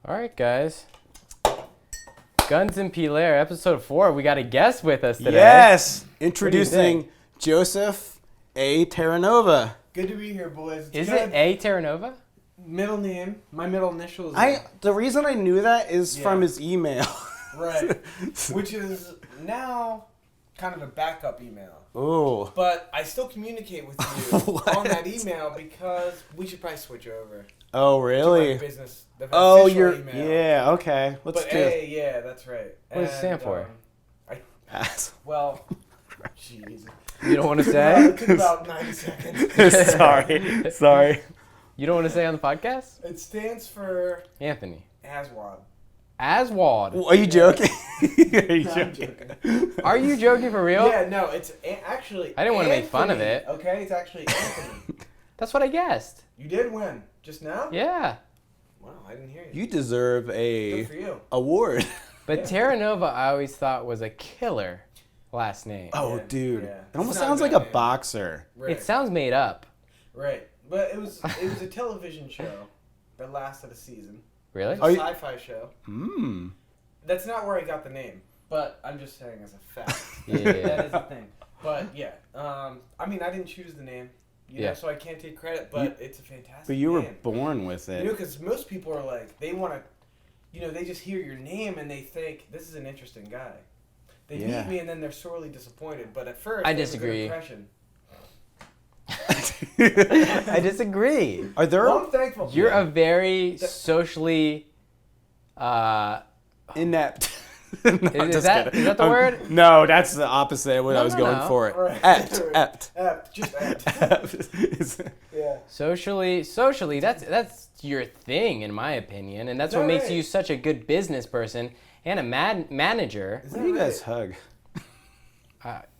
All right, guys. Gunz N Pieller, episode 4. We got a guest with us today. Yes! Introducing Joseph A. Terranova. Good to be here, boys. Is it A. Terranova? Middle name? My middle initial is The reason I knew that is from his email. right. Which is now kind of a backup email. Oh. But I still communicate with you on that email because we should probably switch over. Oh, really? To my business. The Oh, official you're... email. Yeah, okay. Let's But do A, yeah, that's right. What does it stand for? Pass. Well, jeez. You don't want to It say? took about 90 seconds. Sorry. You don't want to say on the podcast? It stands for Anthony. ASWAD. Aswad. Are you joking? Are you No, I'm joking. Are you joking for real? Yeah, no, it's actually I didn't want to make fun of Anthony, it. Okay, it's actually Anthony. That's what I guessed. You did win. Just now? Yeah. Wow, I didn't hear you. You deserve Good a for you. award. But Yeah. Terranova I always thought was a killer last name. Oh, Yeah, dude. yeah. It almost It's not sounds a like bad a name. boxer. Right. It sounds made up. Right. But it was a television show that lasted a season. Really? It Are was you- a sci-fi show. Mmm. That's not where I got the name, but I'm just saying as a fact. Yeah. That is the thing. But yeah, I mean, I didn't choose the name, you know, so I can't take credit. But it's a fantastic. But you were name. born with You know, it. because most people are like, they want to, you know, they just hear your name and they think this is an interesting guy. They Yeah. meet me and then they're sorely disappointed. But at first, I they have a good disagree. impression. I disagree. Are there... Well, I'm thankful. for You're that. a very socially Inept. Is that the word? No, that's the opposite of what No, I was no, going no. for. Right. Ept. Just apt. Ept. Yeah. socially that's your thing in my opinion, and that's Is what that makes right? you such a good business person and a manager. Is Why that do you right? guys hug?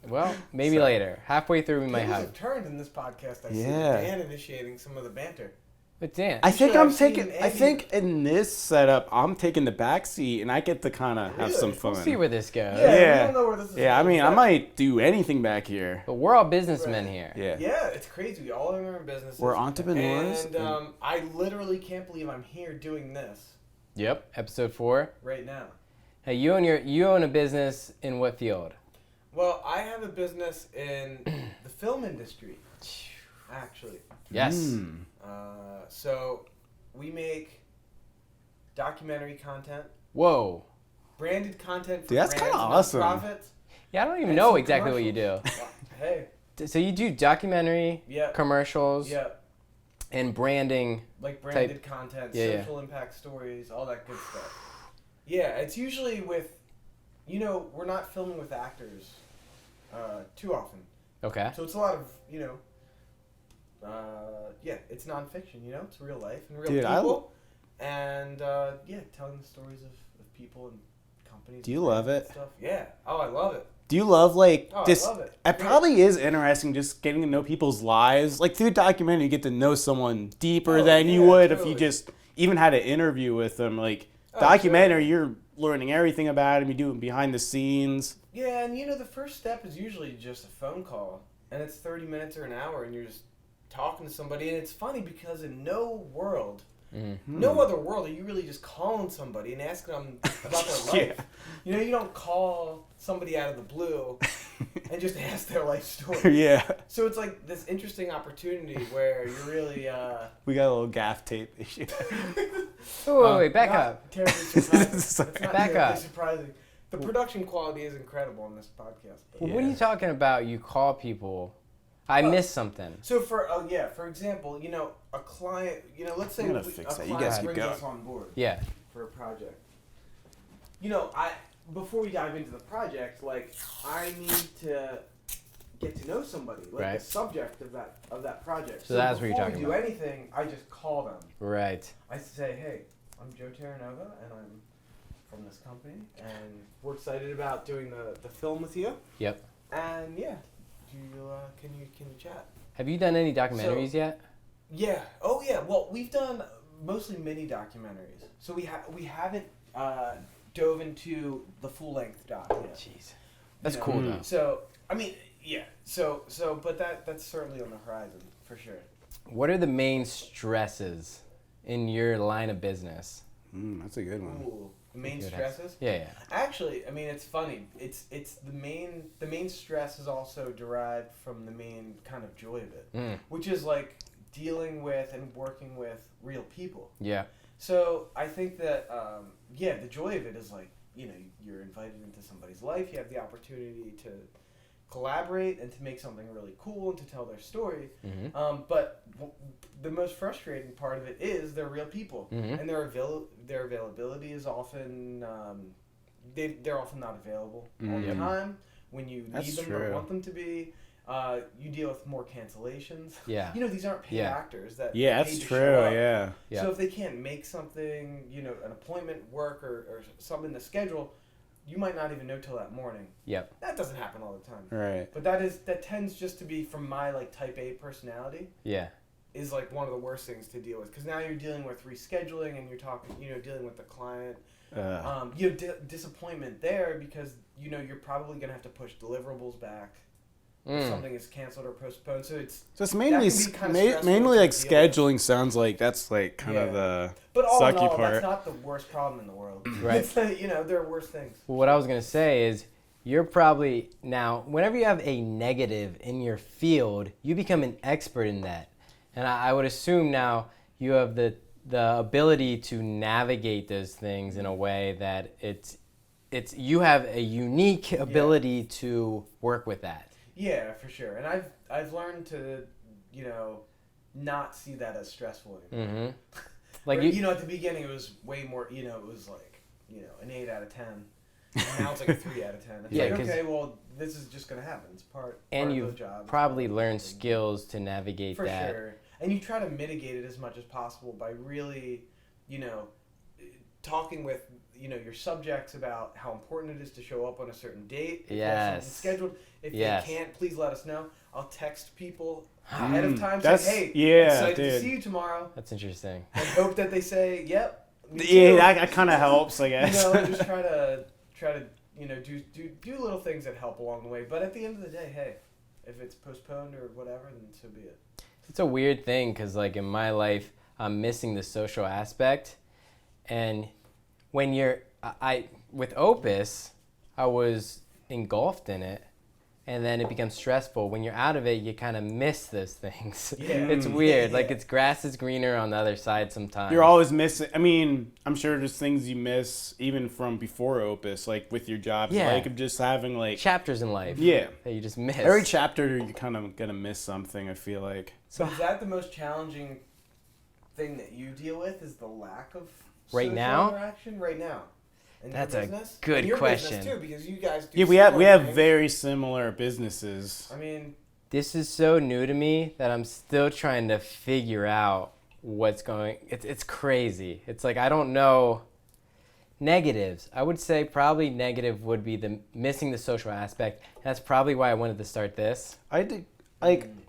Well, maybe Sorry. later. Halfway through we might Things hug. have turned in this podcast. I see Yeah. Dan initiating some of the banter. But Dan, I think Sure, I'm I've seen taking. I Andy- think in this setup, I'm taking the back seat, and I get to kind of have Really? some we'll fun. see where this goes. Yeah, Yeah. we don't know where this is Yeah, I going, mean, I but- might do anything back here. But we're all businessmen Right. here. Yeah. Yeah, it's crazy. We all have our own businesses. We're entrepreneurs. And I literally can't believe I'm here doing this Yep. Episode 4. right now. Hey, you own a business in what field? Well, I have a business in the film industry, actually. Yes. Mm. So we make documentary content, Whoa. branded content for Dude, that's brands, kinda awesome. nonprofits. Yeah, I don't even And know some exactly what you do. commercials. Hey, So you do documentary, yeah, commercials, yeah, and branding. like branded content, Yeah, social impact stories, all that good stuff. Yeah, it's usually with, you know, we're not filming with actors too often. Okay. So it's a lot of, you know, yeah, it's nonfiction, you know, it's real life and real Dude, people. And, yeah, telling the stories of people and companies. Do you and love brands it? and Stuff. Yeah. Oh, I love it. Do you love like Oh, this? I love it. It Great. probably is interesting just getting to know people's lives. Like through a documentary, you get to know someone deeper Oh, than you yeah, would if you totally. just even had an interview with them. Like Oh, documentary, you're learning everything about him. You do it behind the scenes. Yeah, and, you know, the first step is usually just a phone call. And it's 30 minutes or an hour, and you're just talking to somebody. And it's funny because in no world, no other world, are you really just calling somebody and asking them about their life. Yeah. You know, you don't call somebody out of the blue and just ask their life story. Yeah, So it's like this interesting opportunity where you're really we got a little gaff tape issue. Oh, wait, back not up. terribly surprising. Sorry. It's not Back terribly up. surprising. The production quality is incredible on this podcast. But Well, what are you talking about? You call people. I missed something. So for example, you know, a client, you know, let's say I'm gonna a fix that. You client guys keep brings going. us on board Yeah. for a project. You know, before we dive into the project, like I need to get to know somebody, like Right. the subject of that project. So that's what you're before talking we do about. anything, I just call them. Right. I say, hey, I'm Joe Terranova, and I'm from this company, and we're excited about doing the film with you. Yep. And yeah, can you chat? Have you done any documentaries yet? Yeah. Oh yeah. Well, we've done mostly mini documentaries, so we haven't dove into the full length doc yet. Jeez. That's You know? cool though. So I mean, yeah. So but that's certainly on the horizon for sure. What are the main stresses in your line of business? That's a good one. Ooh, the main Good. stresses. Yeah. Actually, I mean, it's funny. It's the main stress is also derived from the main kind of joy of it, which is like dealing with and working with real people. Yeah. So I think that the joy of it is like, you know, you're invited into somebody's life. You have the opportunity to collaborate and to make something really cool and to tell their story. But the most frustrating part of it is they're real people, and their availability is often they're often not available all the time when you need them or want them to be. You deal with more cancellations. Yeah. You know, these aren't paid actors that Yeah, paid that's to true. show up. Yeah. So if they can't make something, you know, an appointment work or something in the schedule, you might not even know till that morning. Yep. That doesn't happen all the time. Right. But that tends just to be from my like type A personality. Yeah. Is like one of the worst things to deal with because now you're dealing with rescheduling and you're talking, you know, dealing with the client. You have disappointment there because you know you're probably gonna have to push deliverables back. If something is canceled or postponed, so it's mainly mainly like scheduling sounds like that's like kind of the but all in sucky all, part. that's not the worst problem in the world. Right. It's, you know, there are worse things. Well, what I was going to say is you're probably now, whenever you have a negative in your field, you become an expert in that. And I would assume now you have the ability to navigate those things in a way that it's you have a unique ability to work with that. Yeah, for sure. And I've learned to, you know, not see that as stressful anymore. Like you know, at the beginning it was way more, you know, it was like, you know, an 8 out of 10. And now it's like a 3 out of 10. It's like, okay, well, this is just going to happen. It's part of the job. Probably learned skills to navigate for that. For sure. And you try to mitigate it as much as possible by really, you know, talking with, you know, your subjects about how important it is to show up on a certain date. If you have something scheduled. If they can't, please let us know. I'll text people ahead of time saying, hey, excited to see you tomorrow. That's interesting. And hope that they say, yep. Yeah, that kind of helps, I guess. You know, just try to you know, do little things that help along the way. But at the end of the day, hey, if it's postponed or whatever, then so be it. It's a weird thing because, like, in my life, I'm missing the social aspect. And when with Opus, I was engulfed in it. And then it becomes stressful. When you're out of it, you kind of miss those things. Yeah. It's weird. Like, it's grass is greener on the other side sometimes. You're always missing. I mean, I'm sure there's things you miss even from before Opus, like with your job. Like of just having like chapters in life. Yeah. That you just miss. Every chapter, you're kind of going to miss something, I feel like. So is that the most challenging thing that you deal with is the lack of right social now? Interaction right now? That's a business? good your question. Business too, because you guys do. Yeah, we have things. very similar businesses. I mean, this is so new to me that I'm still trying to figure out what's going. It's crazy. It's like I don't know. Negatives. I would say probably negative would be the missing the social aspect. That's probably why I wanted to start this. I did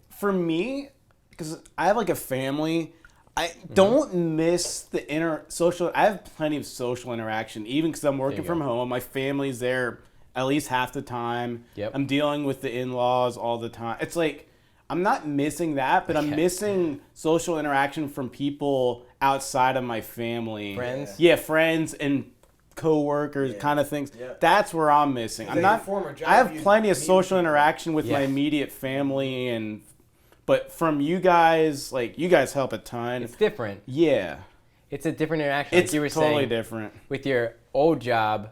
for me because I have like a family. I don't miss the social. I have plenty of social interaction, even because I'm working from home. My family's there at least half the time. Yep. I'm dealing with the in-laws all the time. It's like I'm not missing that, but I'm missing social interaction from people outside of my family. Friends? Yeah, friends and co-workers kind of things. Yeah. That's where I'm missing. I'm not. I have plenty of social interaction with my immediate family But from you guys, like, you guys help a ton. It's different. Yeah. It's a different interaction. It's like you were totally saying, different. With your old job,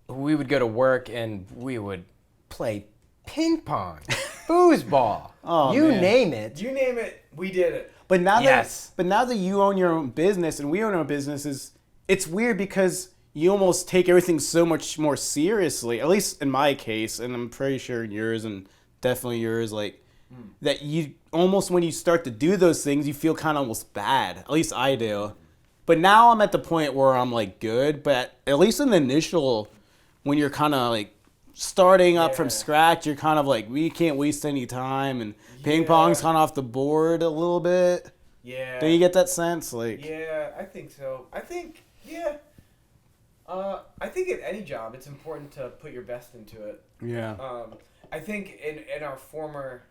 we would go to work and we would play ping pong, foosball. You name it. you name it, we did it. But now that you own your own business and we own our businesses, it's weird because you almost take everything so much more seriously. At least in my case, and I'm pretty sure in yours and definitely yours, like. That you almost, when you start to do those things, you feel kind of almost bad. At least I do. But now I'm at the point where I'm like good. But at least in the initial, when you're kind of like starting up from scratch, you're kind of like, we can't waste any time. And ping pong's kind of off the board a little bit. Yeah. Do you get that sense? Like. Yeah, I think so. I think at any job, it's important to put your best into it. Yeah. I think in our former.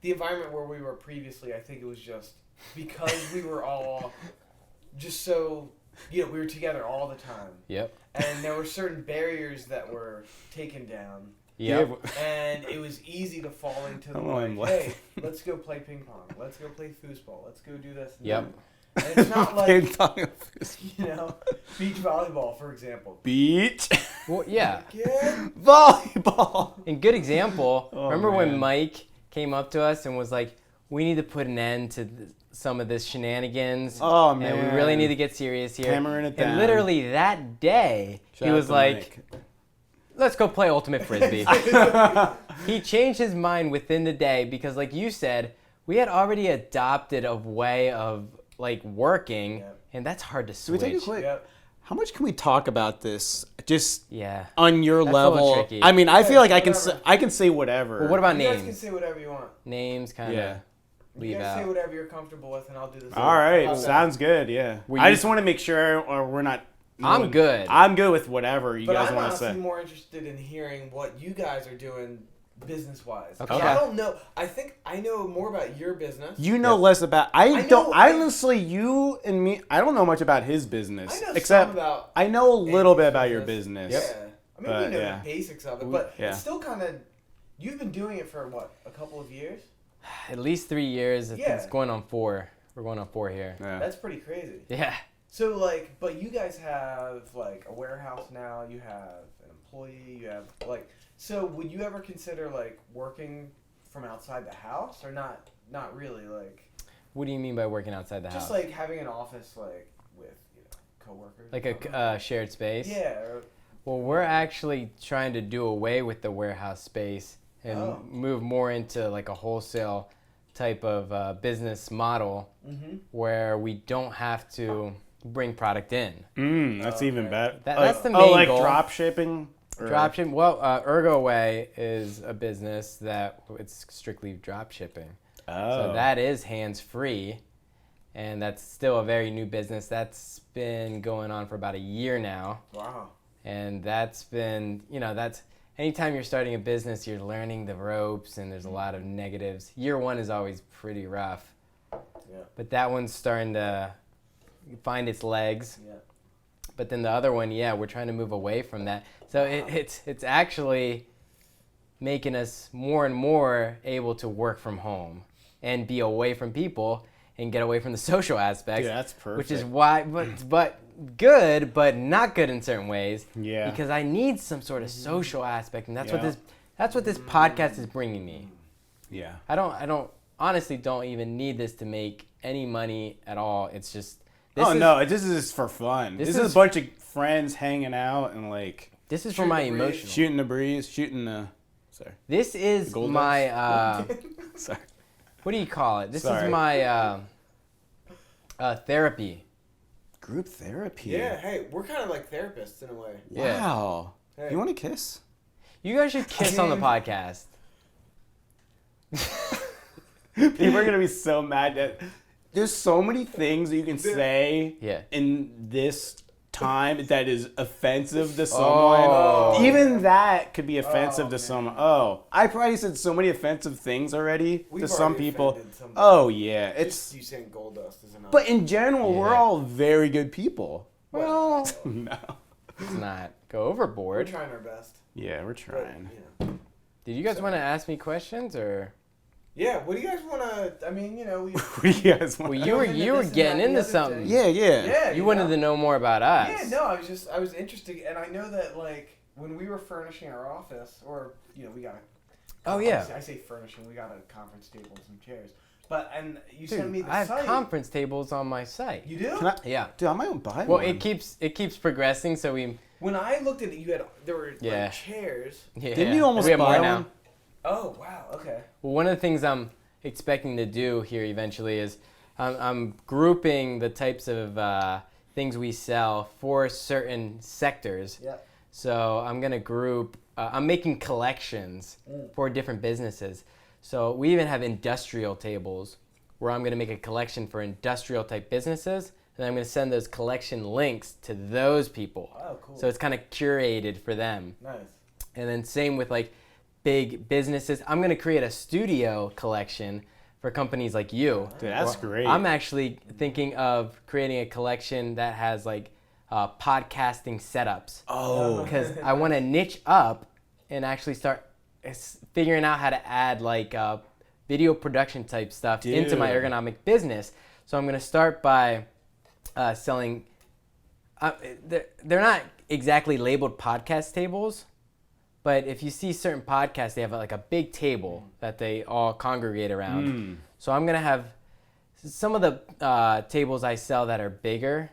The environment where we were previously, I think it was just because we were all just so, we were together all the time. Yep. And there were certain barriers that were taken down. Yep. And it was easy to fall into the hey, let's go play ping pong. Let's go play foosball. Let's go do this. And Yep. And it's not like, Ping pong. beach volleyball, for example. Beach. Well, yeah. Volleyball. And good example. Oh, remember man. when Mike came up to us and was like, "We need to put an end to some of this shenanigans. Oh, and man. we really need to get serious here." Hammering it down. And literally that day, Shout he out was to like, Mike. "Let's go play ultimate frisbee." He changed his mind within the day because, like you said, we had already adopted a way of like working, and that's hard to switch. Can we take a quick? How much can we talk about this? Just on your That's a little level. tricky. I mean, I feel like whatever. I can say whatever. Well, what about You guys can names? say whatever you want. Names kind of Yeah. leave You guys say out. whatever you're comfortable with, and I'll do this. All right, How's that? sounds good. Yeah. Were I you- just want to make sure, or we're not. I'm good. I'm good with whatever you But guys I'm want to honestly say. more interested in hearing what you guys are doing business-wise. Okay. I don't know. I think I know more about your business. You know less about. I don't. know- Honestly, you and me. I don't know much about his business. I know except some about. I know a little bit Andy's about your business. business. Yeah. I mean, But, we know yeah. the basics of it, but Yeah. it's still kind of. You've been doing it for what, a couple of years? At least 3 years. Yeah. It's going on 4. We're going on 4 here. Yeah. That's pretty crazy. Yeah. So like, but you guys have like a warehouse now. You have an employee. You have like. So would you ever consider like working from outside the house or not? Not really. Like What do you mean by working outside the just house? like having an office like with coworkers. Like or a shared space? yeah. Or, Well, we're actually trying to do away with the warehouse space and Oh. move more into like a wholesale type of business model where we don't have to bring product in. That's Oh, even okay. better. That's the Oh, main like goal. drop shipping. Or- Dropshipping. Well, Ergoway is a business that it's strictly drop shipping. Oh. So that is hands free, and that's still a very new business. That's been going on for about a year now, wow. and that's been that's anytime you're starting a business, you're learning the ropes, and there's a lot of negatives. Year 1 is always pretty rough, Yeah. but that one's starting to find its legs. Yeah. But then the other one, we're trying to move away from that. So it's actually making us more and more able to work from home and be away from people and get away from the social aspects. Yeah, that's perfect. Which is why, but good, but not good in certain ways. Yeah. Because I need some sort of social aspect, and that's what Yeah. this podcast is bringing me. Yeah. I don't honestly don't even need this to make any money at all. It's just This is just for fun. This This is is- a bunch of friends hanging out and like this is for my the breeze. emotional. shooting the breeze, shooting the. Sorry. This is Gold my Sorry. what do you call it? This Sorry. is my therapy. Group therapy. Yeah. Hey, we're kind of like therapists in a way. Yeah. Wow. Hey. You want to kiss? You guys should kiss on the podcast. People are gonna be so mad that there's so many things that you can say Yeah. in this time that is offensive to someone. Oh. Even that could be offensive Oh, to man. someone. Oh, I probably said so many offensive things already We've to some already people. offended somebody. Oh yeah, Just it's. you saying gold dust is enough. But in general, we're Yeah. all very good people. Well, No. let's not go we're overboard. trying our best. Yeah, we're But, trying. Did you guys So- want to ask me questions or? Yeah. What do you guys want to? I mean, we. What do you guys want? Well, Goes you were into you were this and getting that and the into other something. thing. Yeah, yeah. Yeah. You wanted to know more about us. Yeah. No, I was interested, and I know that like when we were furnishing our office, or we got a. Oh, yeah. I say furnishing. We got a conference table and some chairs. But and you Dude, sent me the I have site. conference tables on my site. You do? Can I, Yeah. dude, I might buy Well, one. it keeps progressing, so we. When I looked at it, there were Yeah. like chairs. Yeah. Didn't you almost we have buy more now. one? Oh wow. Okay. Well, one of the things I'm expecting to do here eventually is I'm grouping the types of things we sell for certain sectors. Yeah. So I'm gonna group. I'm making collections for different businesses. So we even have industrial tables where I'm gonna make a collection for industrial type businesses, and I'm gonna send those collection links to those people. Oh, cool. So it's kind of curated for them. Nice. And then same with like big businesses. I'm gonna create a studio collection for companies like you. Dude, that's great. I'm actually thinking of creating a collection that has like podcasting setups. Oh. Because I want to niche up and actually start figuring out how to add like video production type stuff into my ergonomic business. So I'm going to start by selling. They're not exactly labeled podcast tables, but if you see certain podcasts, they have like a big table that they all congregate around. So I'm going to have some of the tables I sell that are bigger.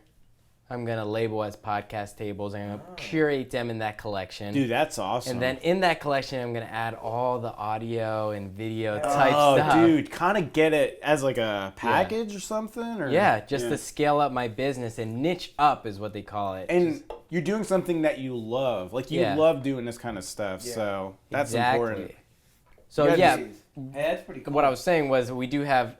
I'm going to label as podcast tables. I'm going to curate them in that collection. Dude, that's awesome. And then in that collection, I'm going to add all the audio and video type stuff. Oh, dude, kind of get it as like a package or something? Or? Yeah, just to scale up my business and niche up is what they call it. And you're doing something that you love. Like, you love doing this kind of stuff, so that's important. So, Hey, that's pretty cool. what I was saying was we do have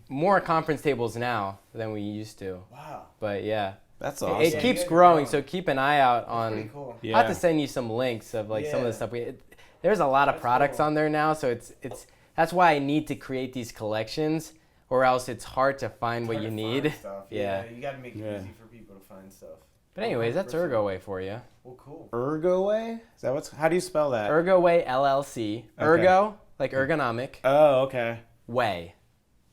more conference tables now than we used to. Wow. But, yeah. That's awesome. It keeps growing, so keep an eye out on. Pretty cool. Yeah. I'll have to send you some links of like some of the stuff there's a lot of products on there now, so it's that's why I need to create these collections, or else it's hard to find what you need. Yeah, you got to make it easy for people to find stuff. But anyways, that's Ergoway for you. Well, cool. Ergoway? Is that how do you spell that? Ergoway LLC. Ergo, like ergonomic. Oh, okay. Way.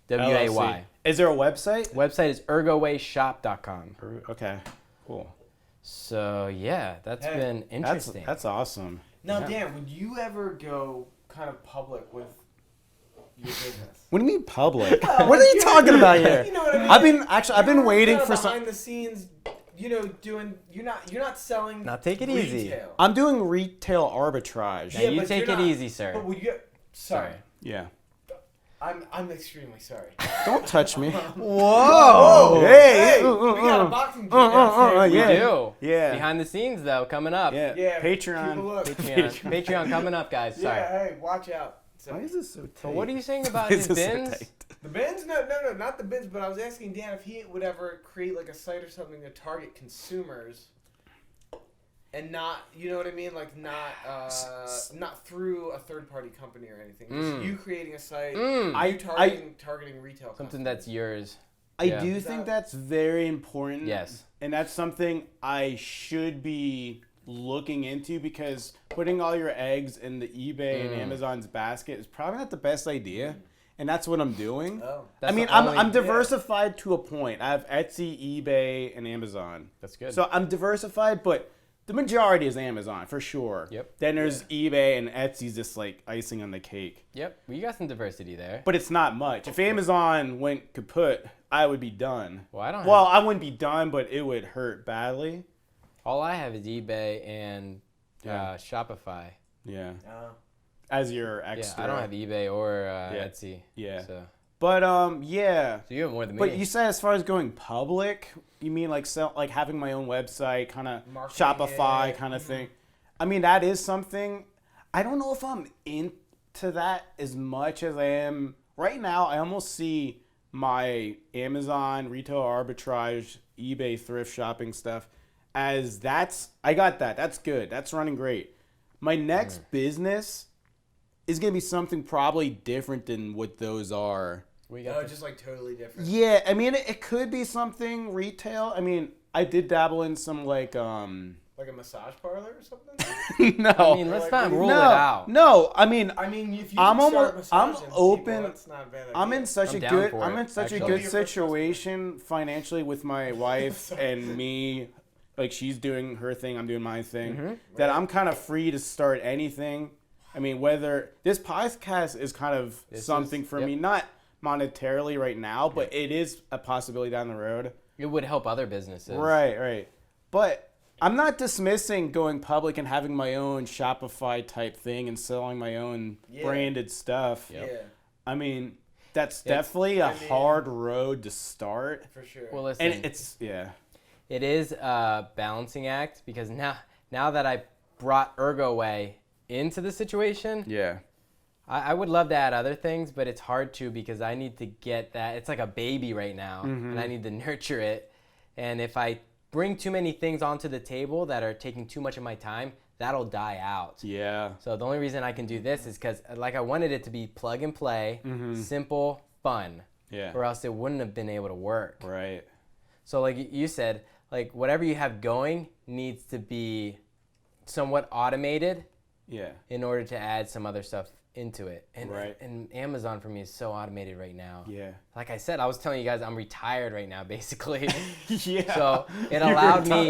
WAY. LLC. Is there a website? Website is ergowayshop.com. Okay, cool. So yeah, that's been interesting. That's awesome. Now, Dan, would you ever go kind of public with your business? What do you mean public? What are you talking about here? You know what I mean? I've been waiting for some. behind the scenes, doing. You're not selling. Now take it easy. retail. I'm doing retail arbitrage. Now you but take you're it not- easy, sir. But would you? Sorry. Yeah. I'm extremely sorry. Don't touch me. Whoa! Hey! We got a boxing gym downstairs. We yeah. do. Yeah. Behind the scenes though, coming up. Yeah. Yeah. Patreon. keep a look. Patreon coming up, guys. Sorry. Yeah. Hey, watch out. So, Why is this so tight? But what are you saying about Why his is this so bins? tight? the bins? No, not the bins. But I was asking Dan if he would ever create like a site or something to target consumers, and not, you know what I mean, like not through a third party company or anything. Just you creating a site. You targeting retail. Something customers. that's yours. I do think that's very important. Yes. And that's something I should be looking into, because putting all your eggs in the eBay and Amazon's basket is probably not the best idea. And that's what I'm doing. Oh. That's I mean, the only- I'm diversified to a point. I have Etsy, eBay, and Amazon. That's good. So I'm diversified, but the majority is Amazon for sure. Yep. Then there's eBay, and Etsy's just like icing on the cake. Yep. Well, you got some diversity there. But it's not much. If Amazon went kaput, I would be done. Well, I don't. Well, I wouldn't be done, but it would hurt badly. All I have is eBay and Shopify. Yeah. Oh. As your extra. Yeah, I don't have eBay or Yeah. Etsy. Yeah. So But yeah. you have more than me. But you said as far as going public, you mean like having my own website, kind of Shopify kind of thing. I mean, that is something. I don't know if I'm into that as much as I am right now. I almost see my Amazon retail arbitrage, eBay thrift shopping stuff as I got that. That's good. That's running great. My next business is going to be something probably different than what those are. we got just like totally different. Yeah, I mean, it could be something retail. I mean, I did dabble in some like Like a massage parlor or something? no. I mean, let's not rule it no, out. no. I mean, if you I'm can start almost- I'm massaging open- people, that's not a bad idea. I'm in such I'm a down good for I'm it, in such actually. a good situation financially with my wife and me. Like, she's doing her thing, I'm doing my thing. That I'm kind of free to start anything. I mean, whether this podcast is kind of something for me, not monetarily right now, but it is a possibility down the road. It would help other businesses. Right. But I'm not dismissing going public and having my own Shopify type thing and selling my own branded stuff. Yep. Yeah, I mean, that's definitely a hard road to start. for sure. Well, listen. And It is a balancing act, because now that I brought Ergoway into the situation, yeah. I would love to add other things, but it's hard to, because I need to get that. It's like a baby right now, and I need to nurture it. And if I bring too many things onto the table that are taking too much of my time, that'll die out. Yeah. So the only reason I can do this is because, like, I wanted it to be plug and play, simple, fun. Yeah. Or else it wouldn't have been able to work. Right. So like you said, like whatever you have going needs to be somewhat automated Yeah. in order to add some other stuff into it. And, Right. and Amazon for me is so automated right now. Yeah. Like I said, I was telling you guys I'm retired right now, basically. Yeah. So it allowed me.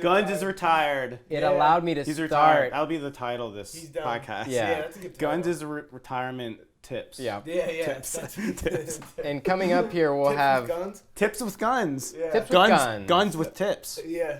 Gunz is retired. It Yeah. allowed me to He's start. retired. That'll be the title of this He's done. podcast. Yeah. That's a good title. Gunz is retirement tips. Yeah. Yeah. Tips. Tips. And coming up here, we'll have Guns. Tips with guns. Yeah. Tips with guns. Guns with tips. Yeah.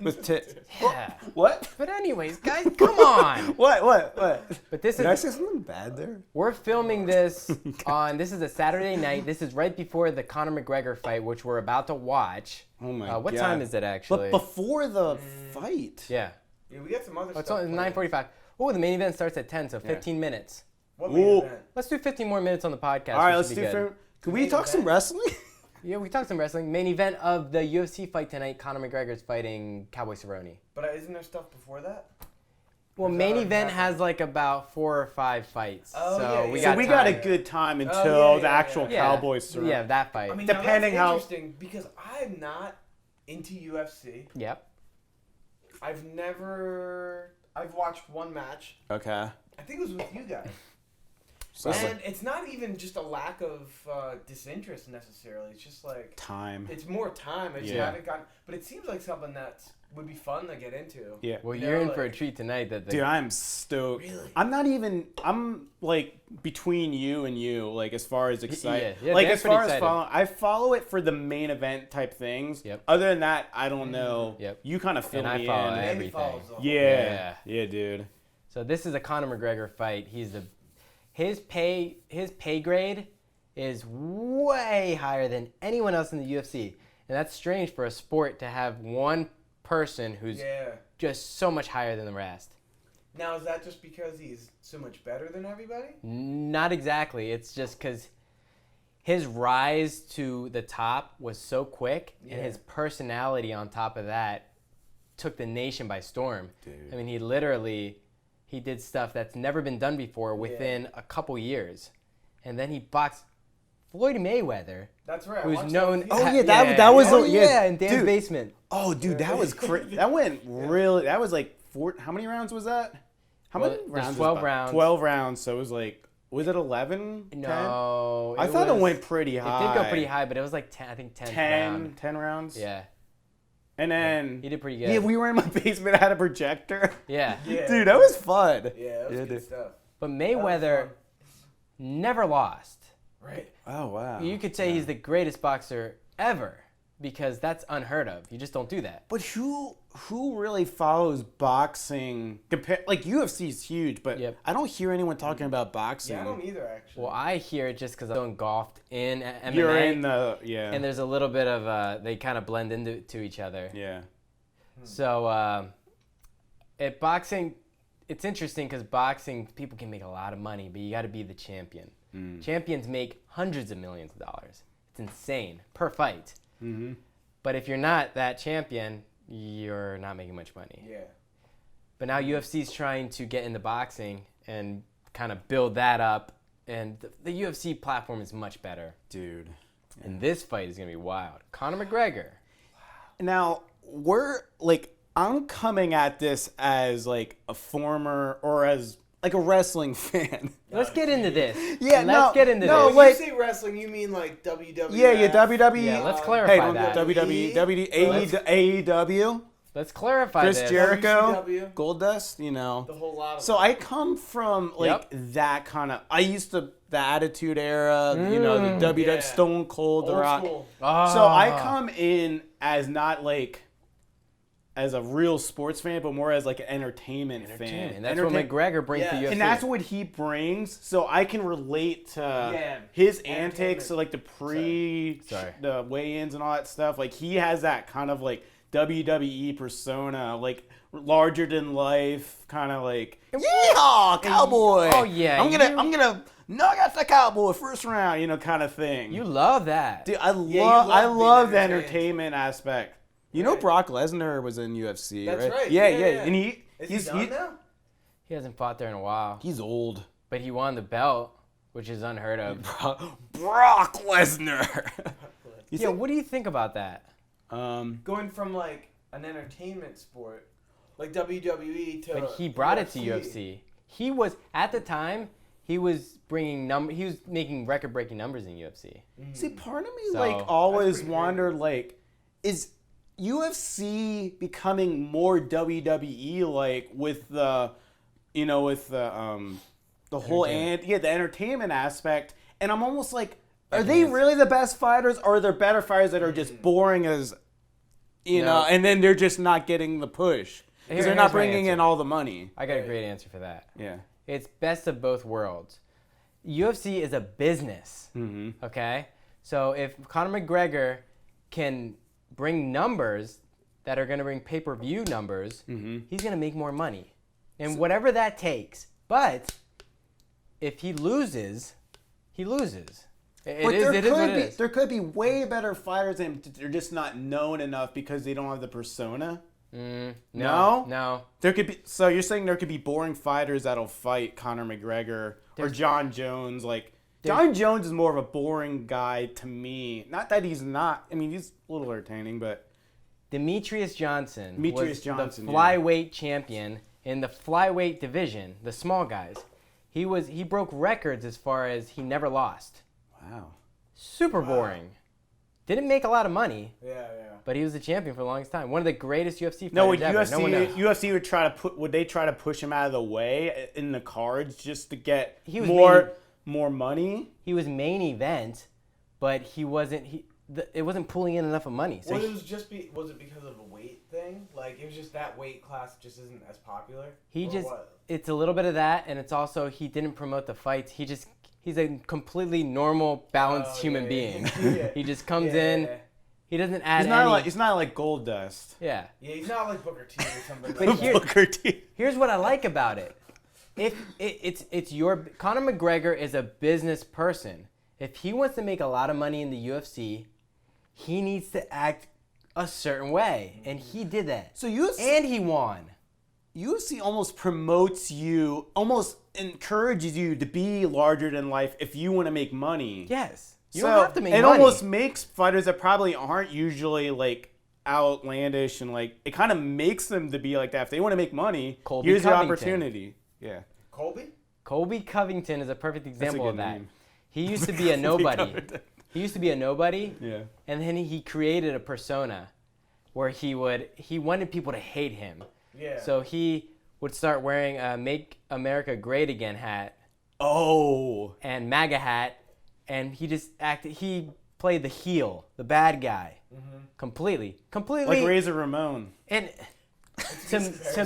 With tips. Yeah. What? But anyways, guys, come on. What? But this Did I is say something bad there? we're filming this on. This is a Saturday night. This is right before the Conor McGregor fight, which we're about to watch. Oh my god. What time is it actually? But before the fight. Yeah. Yeah, we got some other Oh, it's stuff. 9:45. Oh, the main event starts at 10, so 15 minutes. What Ooh. main event? Let's do 15 more minutes on the podcast. All right, which let's should do. be good. Can we Main talk some event? wrestling? Yeah, we talked some wrestling. Main event of the UFC fight tonight. Conor McGregor's fighting Cowboy Cerrone. But isn't there stuff before that? Well, Is that main already event happened? has like about 4 or 5 fights. Oh, so yeah, we yeah. got So we got a time. good time until yeah, the yeah, actual yeah. Cowboys. Yeah, that fight. I mean, Depending now how- that's interesting because I'm not into UFC. Yep. I've watched one match. Okay. I think it was with you guys. So And it's not even just a lack of disinterest necessarily. It's just like time. it's more time. I just Yeah. haven't gotten. But it seems like something that would be fun to get into. Yeah. Well, You you're know, in for a like- treat tonight. Dude, I'm stoked. Really? I'm like between you and you, like as far as excited. Yeah, like Dan's as far pretty as excited. I follow it for the main event type things. Yep. Other than that, I don't know. Yep. You kind of fill And I me follow in. it. Andy Everything. follows the whole- Yeah. Yeah, dude. So this is a Conor McGregor fight. His pay grade is way higher than anyone else in the UFC, and that's strange for a sport to have one person who's Yeah. just so much higher than the rest. Now is that just because he's so much better than everybody? Not exactly. It's just because his rise to the top was so quick, and Yeah. his personality on top of that took the nation by storm. Dude. I mean, he did stuff that's never been done before within a couple years. And then he boxed Floyd Mayweather, That's right. I who's watched known... that. Oh, yeah, that was oh, a- yeah, yeah, in Dan's dude. basement. Oh, dude, that was crazy. That went really. That was like how many rounds was that? How Well, many there's rounds? 12 was that? rounds. 12 rounds. So it was like, was it 11? 10? No. I thought it went pretty high. It did go pretty high, but it was like 10, I think 10 round. 10 rounds? Yeah. And then... He did pretty good. Yeah, we were in my basement. I had a projector. Yeah. Yeah. Dude, that was fun. Yeah, that was good dude. stuff. But That Mayweather was never lost. fun. Right. Oh, wow. You could say he's the greatest boxer ever because that's unheard of. You just don't do that. But who really follows boxing? Like UFC is huge, but Yep. I don't hear anyone talking about boxing. Yeah, I don't either actually. Well, I hear it just because I'm so engulfed in MMA. You're in the and there's a little bit of they kind of blend into each other. yeah. So boxing, it's interesting because boxing people can make a lot of money, but you got to be the champion. Champions make hundreds of millions of dollars. It's insane per fight. Mm-hmm. But if you're not that champion, you're not making much money. Yeah. But now UFC's trying to get into boxing and kind of build that up, and the UFC platform is much better. Dude. And this fight is gonna be wild. Conor McGregor. Now, I'm coming at this as like a former or as like a wrestling fan. Let's get into this. Yeah, Let's get into no, this. When like- you say wrestling, you mean like WWE? Yeah, WWE. Yeah, let's Hey, clarify Hey, that. WWE, AEW, Let's clarify Chris this. Jericho, WCW. Goldust, you know. The whole lot of So I come from like that kind of. I used to the Attitude Era, you know, the WWE, Yeah. Stone Cold, The old Rock. school. Ah. So I come in as not like as a real sports fan, but more as like an entertainment fan. And that's what McGregor brings to Yeah. UFC. And that's what he brings, so I can relate to his antics, so like the Sorry. the weigh-ins and all that stuff. Like he has that kind of like WWE persona, like larger than life, kind of like yeehaw, cowboy. Oh, yeah, I'm gonna knock out the cowboy first round, you know, kind of thing. You love that. Dude, I you love love the being entertained. entertainment aspect. You know, Right. Brock Lesnar was in UFC, That's right? right. Yeah, Yeah, yeah, yeah. and Is he done now? He hasn't fought there in a while, he's old. but he won the belt. which is unheard of. Brock Lesnar. Yeah, what do you think about that? Going from like an entertainment sport, like WWE to. But he brought it to UFC. He was at the time. He was He was making record-breaking numbers in UFC. See, part of me always wondered is UFC becoming more WWE with the, the whole the entertainment aspect, and I'm almost like, are they really the best fighters, or are there better fighters that are just boring as, know, and then they're just not getting the push because they're not bringing in all the money? I got a great answer for that. Yeah. It's best of both worlds. UFC is a business, okay? So if Conor McGregor can bring numbers that are going to bring pay-per-view numbers, he's going to make more money. And whatever that takes. But if he loses, he loses. There could be way better fighters, and they're just not known enough because they don't have the persona. No. There could be. So you're saying there could be boring fighters that'll fight Conor McGregor or John Jones? John Jones is more of a boring guy to me. Not that he's not. I mean, he's a little entertaining, but Demetrius Johnson was the flyweight champion in the flyweight division, the small guys. He broke records as far as he never lost. Wow. Super boring. Didn't make a lot of money. Yeah. But he was the champion for the longest time. One of the greatest UFC fighters ever. UFC would they try to push him out of the way in the cards just to get more money? He was main event, but it wasn't pulling in enough of money. So was it because of a weight thing? Like it was just that weight class just isn't as popular? It's a little bit of that, and it's also he didn't promote the fights. He's a completely normal, balanced human being. He just comes in. He doesn't add He's not like Gold Dust. Yeah. Yeah, he's not like Booker T or something. Booker T. Here's what I like about it. Conor McGregor is a business person. If he wants to make a lot of money in the UFC, he needs to act a certain way, and he did that. And he won. UFC almost promotes you, almost encourages you to be larger than life if you want to make money. Yes. You don't have to make money. It almost makes fighters that probably aren't usually outlandish and it kind of makes them to be like that. If they want to make money, here's your opportunity. Yeah. Colby Covington is a perfect example of that. Name. He used to be a nobody. Yeah. And then he created a persona where he wanted people to hate him. Yeah. So he would start wearing a Make America Great Again hat. Oh. And MAGA hat. And he played the heel, the bad guy. Completely. Like Razor Ramon. And to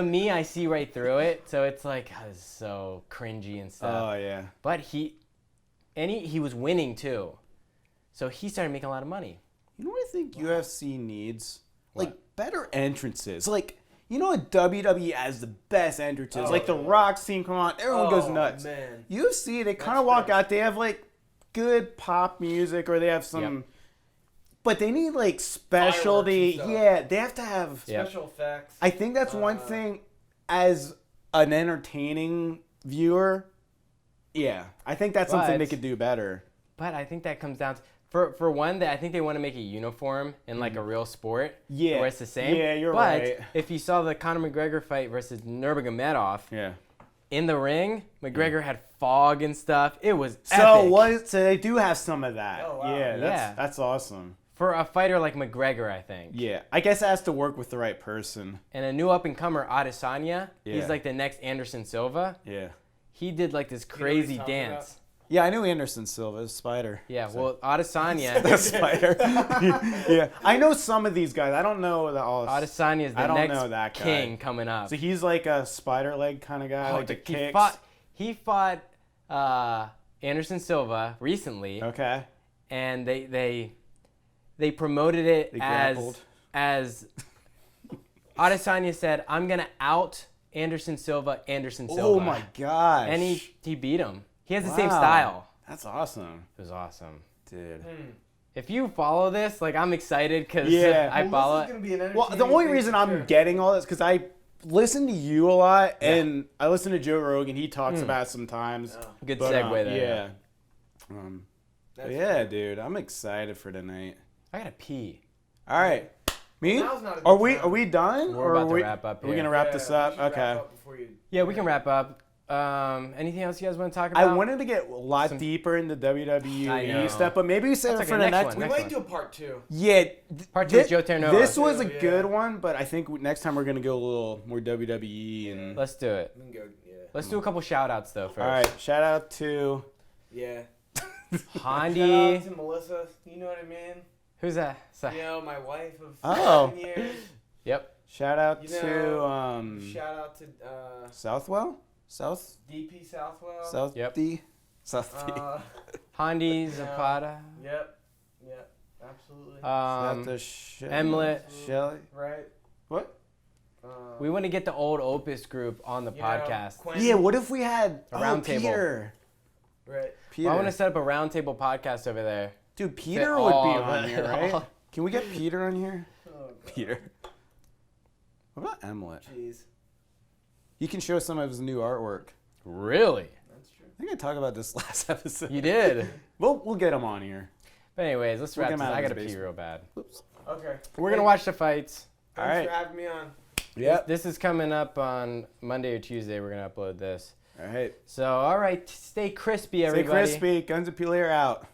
me, I see right through it. So it's it's so cringy and stuff. Oh, yeah. But he was winning too. So he started making a lot of money. You know what I think UFC needs? Better entrances. WWE has the best entrances. The Rock scene, come on, everyone goes nuts. Man. UFC, they kind of walk out, they have good pop music, or they have some, but they need specialty. Yeah, they have to have special effects. I think that's one thing as an entertaining viewer. Yeah, I think that's something they could do better. But I think that comes down to, for one, I think they want to make a uniform in a real sport. Yeah. Where it's the same. Yeah, you're right. But if you saw the Conor McGregor fight versus Nurmagomedov, in the ring, McGregor had fog and stuff. It was epic. So they do have some of that. Oh, wow. Yeah, that's awesome. For a fighter like McGregor, I think. Yeah, I guess it has to work with the right person. And a new up-and-comer, Adesanya, he's the next Anderson Silva. Yeah. He did this crazy dance. Yeah, I knew Anderson Silva, Spider. Yeah, well, Adesanya. The Spider. Yeah, I know some of these guys. I don't know all. Adesanya is the next king coming up. So he's like a spider leg kind of guy, the kicks. He fought Anderson Silva recently. Okay. And they promoted it as Adesanya said, "I'm gonna out Anderson Silva." Oh my gosh! And he beat him. He has the same style. That's awesome. It was awesome. Dude. If you follow this, I'm excited because I follow it. Well, the only reason I'm getting all this, because I listen to you a lot, Yeah. and I listen to Joe Rogan. He talks about it sometimes. Oh, Good But, segue there. Yeah. that's Yeah, dude, I'm excited for tonight. I gotta pee. All right, me? Now's not a good Are we time. done? We're or about are to we, wrap up Are we here. gonna wrap Yeah, this we up? should wrap Okay. up before you- Yeah, we can wrap up. Anything else you guys want to talk about? I wanted to get a lot deeper into I know. WWE stuff, but maybe we save it That's for okay, the next next one, We next might do a part 2. Yeah. Part 2 with Joe Terranova. This was a Yeah. good one, but I think next time we're gonna go a little more WWE and. Let's do it. We can go, yeah. Let's do a couple shout outs though first. All right, shout out to. Yeah. Hondi. Shout out to Melissa. You know what I mean? Who's that? You know, my wife of Oh. 7 years. Yep. Shout out You to know, shout out to Southwell, South DP Southwell. South Yep. D, South D. Hondi Yeah. Zapata. Yep. Yep. Absolutely. Shout out to Emlet. Shelly. Right. What? We want to get the old Opus group on the You know, podcast. Quentin. Yeah, what if we had A round table. Peter. Right. Peter. Well, I want to set up a roundtable podcast over there. Dude, Peter Fit would be all on the- here, right? Can we get Peter on here? Oh, God. Peter. What about Emlet? Jeez. He can show some of his new artwork. Really? That's true. I think I talked about this last episode. You did. We'll get him on here. But anyways, let's We'll wrap get this. him out I of gotta his pee basement. real bad. Oops. Okay. We're gonna watch the fights. Thanks All right. for having me on. Yep. This is coming up on Monday or Tuesday. We're gonna upload this. All right. So, all right, stay crispy, everybody. Stay crispy. Guns N Pieller out.